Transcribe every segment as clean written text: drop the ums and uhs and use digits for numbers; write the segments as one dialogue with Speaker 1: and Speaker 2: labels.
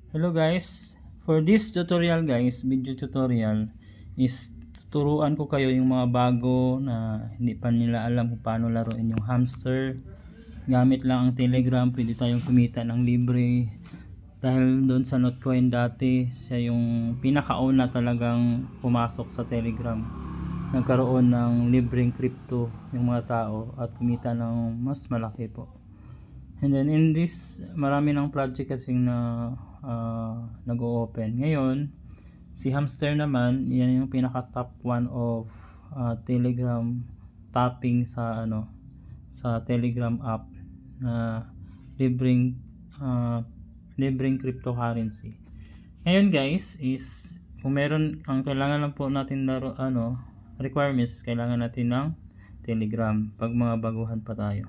Speaker 1: Hello guys, for this tutorial guys, video tutorial is tuturuan ko kayo yung mga bago na hindi pa nila alam kung paano laruin yung hamster. Gamit lang ang Telegram, pwede tayong kumita ng libre. Dahil doon sa Notcoin dati, siya yung pinakauna talagang pumasok sa Telegram. Nagkaroon ng libreng crypto yung mga tao at kumita ng mas malaki po. And then in this, marami ng project kasing na nag-o-open. Ngayon, si Hamster naman, yan yung pinaka top 1 of Telegram topping sa sa Telegram app na libreng libreng cryptocurrency. Ngayon guys is kung meron ang kailangan lang po natin requirements, kailangan natin ng Telegram pag mga baguhan pa tayo.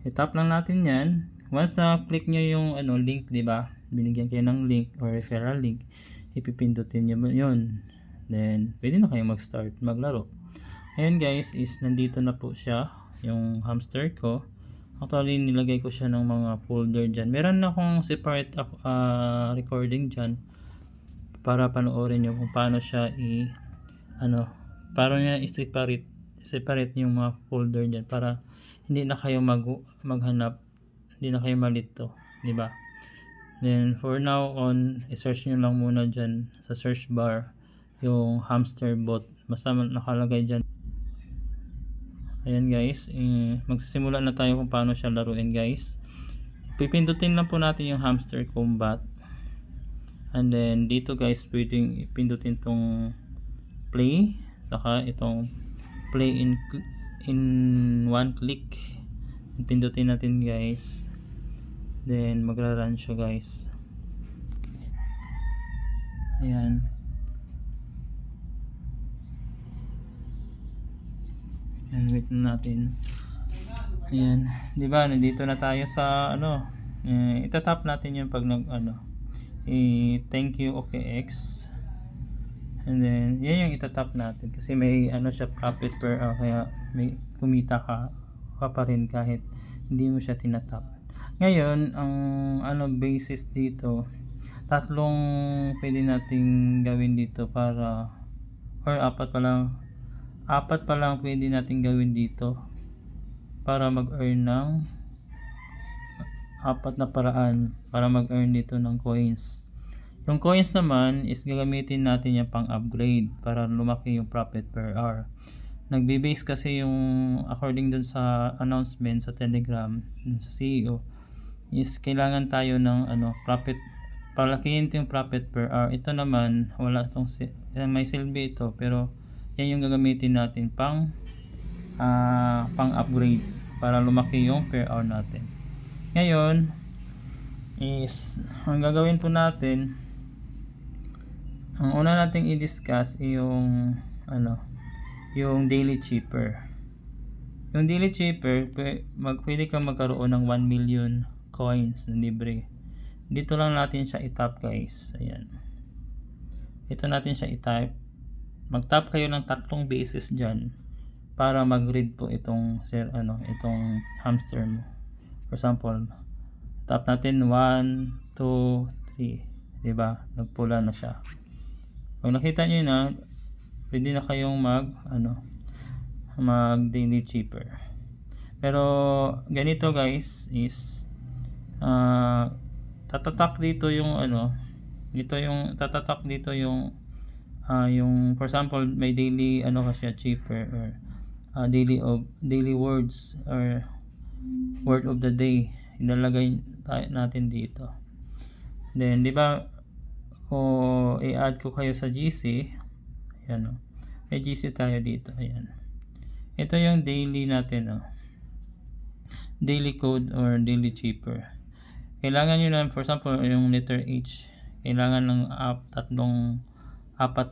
Speaker 1: I-tap lang natin yan. Once na click nyo yung link, di ba? Binigyan kayo ng link or referral link, ipipindutin nyo yun. Then, pwede na kayo mag-start maglaro. Ayun guys, is nandito na po siya, yung hamster ko. Actually, nilagay ko siya ng mga folder dyan. Meron na akong separate recording dyan para panoorin nyo kung paano siya paano niya separate yung mga folder dyan para hindi na kayo maghanap, hindi na kayo malito, di ba? Then for now on, i-search niyo lang muna diyan sa search bar yung hamster bot. Basta nakalagay diyan. Ayan guys, magsisimula na tayo kung paano siya laruin guys. Pipindutin lang po natin yung hamster combat. And then dito guys, pwedeng ipindutin tong play, saka itong play in one click. Pindutin natin guys, then magra-run siya guys. Ayan, wait na natin. Ayan, di ba nandito na tayo sa itatap natin yung pag thank you OKX. And then yan yung itatap natin kasi may siya profit per kaya may kumita ka pa rin kahit hindi mo siya tinatap. Ngayon ang basis dito, tatlong pwede nating gawin dito para, or apat pa lang pwede nating gawin dito para mag-earn ng apat na paraan para mag-earn dito ng coins. Yung coins naman is gagamitin natin yung pang-upgrade para lumaki yung profit per hour. Nagbe-base kasi yung according dun sa announcement sa Telegram dun sa CEO is kailangan tayo ng profit, palakihin yung profit per hour. Ito naman wala tong may silbi ito, pero yan yung gagamitin natin pang-upgrade para lumaki yung per hour natin. Ngayon is ang gagawin po natin, ang una nating i-discuss yung yung daily cheaper. Yung daily cheaper, pwede kang magkaroon ng 1 million coins na libre. Dito lang natin siya i-tap guys. Ayan. Dito natin siya i-type. Mag-tap kayo ng 3 beses dyan para mag-read po itong itong hamster mo. For example, tap natin 1, 2, 3. Diba? Nagpula na siya. Pag nakita nyo na, pwede na kayong mag daily cheaper. Pero ganito guys is tatatak dito yung tatatak dito yung for example may daily kasi cheaper or daily words or word of the day ilalagay natin dito. Then di ba kung i-add ko kayo sa GC, ayan may GC tayo dito. Ayan, ito yung daily natin daily code or daily cheaper. Kailangan nyo na, for example yung letter H, kailangan ng apat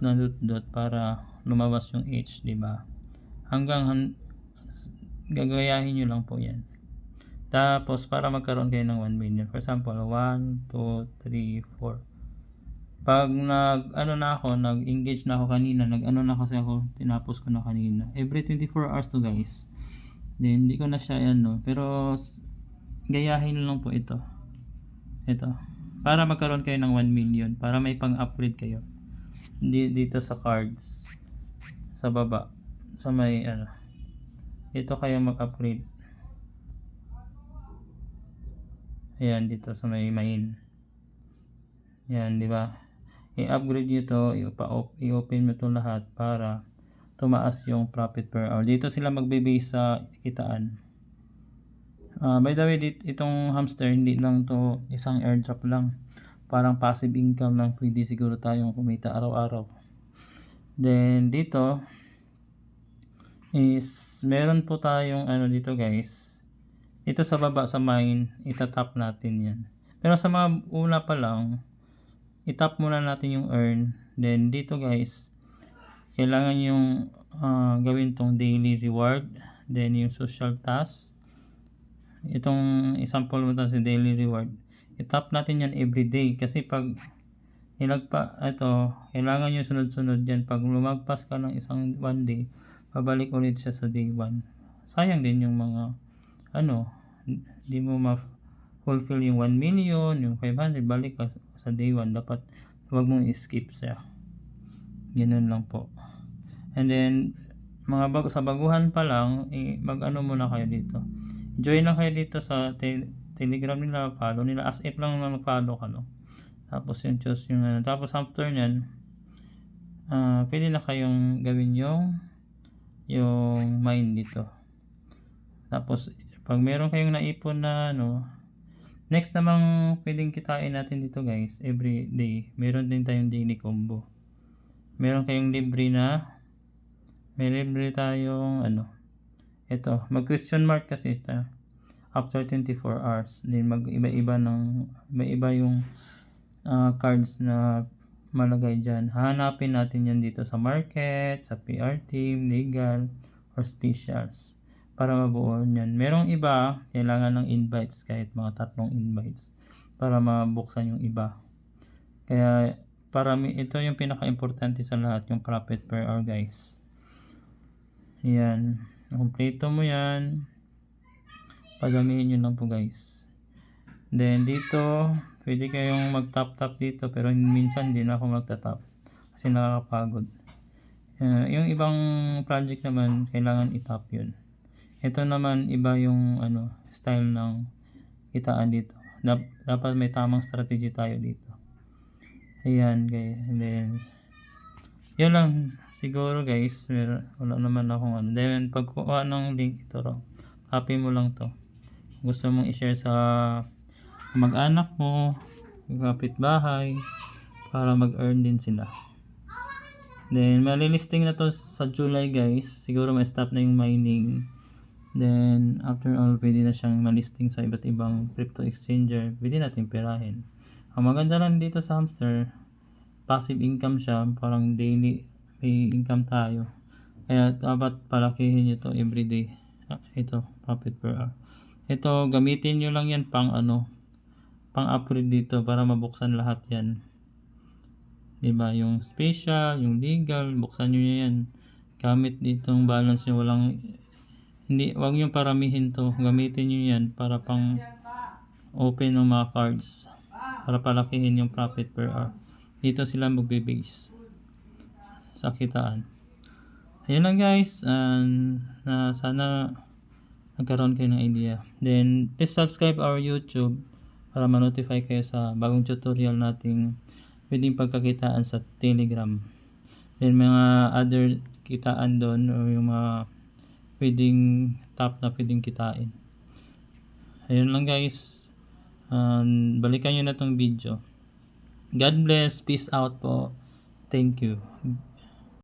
Speaker 1: na dot para lumabas yung H, diba? Hanggang gagayahin nyo lang po yan. Tapos para magkaroon kayo ng 1 million, for example 1, 2, 3, 4. Pag nag-engage na ako kanina, kasi ako, tinapos ko na kanina. Every 24 hours to guys. Then, hindi ko na siya pero gayahin lang po ito. para magkaroon kayo ng 1 million para may pang-upgrade kayo. Dito sa cards sa baba sa may dito kayo mag-upgrade. Ayan, dito sa may main. Yan, di ba? I-upgrade nyo to, i-open mo to lahat para tumaas yung profit per hour. Dito sila magbe-base sa kitaan. By the way, itong hamster, hindi lang to isang airdrop lang. Parang passive income lang, pwede siguro tayong kumita araw-araw. Then, dito is, meron po tayong dito guys. Ito sa baba sa mine, itatap natin yan. Pero sa mga una pa lang, itap muna natin yung earn. Then dito guys, kailangan yung gawin tong daily reward. Then yung social task. Itong example mo sa daily reward. Itap natin yan everyday. Kasi pag kailangan yung sunod-sunod yan. Pag lumagpas ka ng isang one day, pabalik ulit siya sa day 1. Sayang din yung mga hindi mo ma-fulfill yung 1 million, yung 500, balik ka sa day 1. Dapat huwag mong skip siya. Ganun lang po. And then, sa baguhan pa lang, muna kayo dito. Join lang kayo dito sa Telegram nila, follow nila. As if lang mag-follow ka, no? Tapos yung choose yung tapos after nyan, pwede na kayong gawin yung mine dito. Tapos, pag meron kayong naipon na next namang pwedeng kitain natin dito guys, every day. Meron din tayong daily combo. Meron kayong may libre tayong ito, mag question mark kasi ito. After 24 hours, then may iba yung cards na malagay dyan. Hanapin natin yan dito sa market, sa PR team, legal, or specials. Para mabuo yan. Merong iba, kailangan ng invites, kahit mga 3 invites para mabuksan yung iba. Kaya ito yung pinaka-importante sa lahat, yung profit per hour guys. Yan. Kompleto mo yan. Pagamihin nyo lang po guys. Then dito, pwede kayong mag-tap dito, pero minsan din ako magta-tap kasi nakakapagod. Yung ibang project naman, kailangan i-tap yun. Ito naman iba yung style ng kitaan dito. Dapat may tamang strategy tayo dito. Ayan guys. And then yun lang siguro guys. Wala naman akong Then pagkuha ng link ito raw. Copy mo lang to. Gusto mong i-share sa mag-anak mo, kapitbahay, para mag-earn din sila. Then malilisting na to sa July guys. Siguro ma-stop na yung mining. Then, after all, pwede na siyang malisting sa iba't ibang crypto exchanger. Pwede natin perahin. Ang maganda lang dito sa hamster, passive income siya. Parang daily may income tayo. Kaya dapat palakihin nyo to everyday. Ito, profit per hour. Ito, gamitin nyo lang yan pang-upgrade dito para mabuksan lahat yan. Diba? Yung special, yung legal, buksan nyo yan. Gamit ditong balance nyo, wag nyo paramihin to. Gamitin nyo yan para pang open ng mga cards. Para palakihin yung profit per hour. Dito sila magbe-base sa kitaan. Ayun lang guys. Sana nagkaroon kayo ng idea. Then, please subscribe our YouTube para ma-notify kayo sa bagong tutorial nating pwedeng pagkakitaan sa Telegram. Then, mga other kitaan doon o yung mga pwedeng top na pwedeng kitain. Ayun lang guys. Balikan nyo na tong video. God bless. Peace out po. Thank you.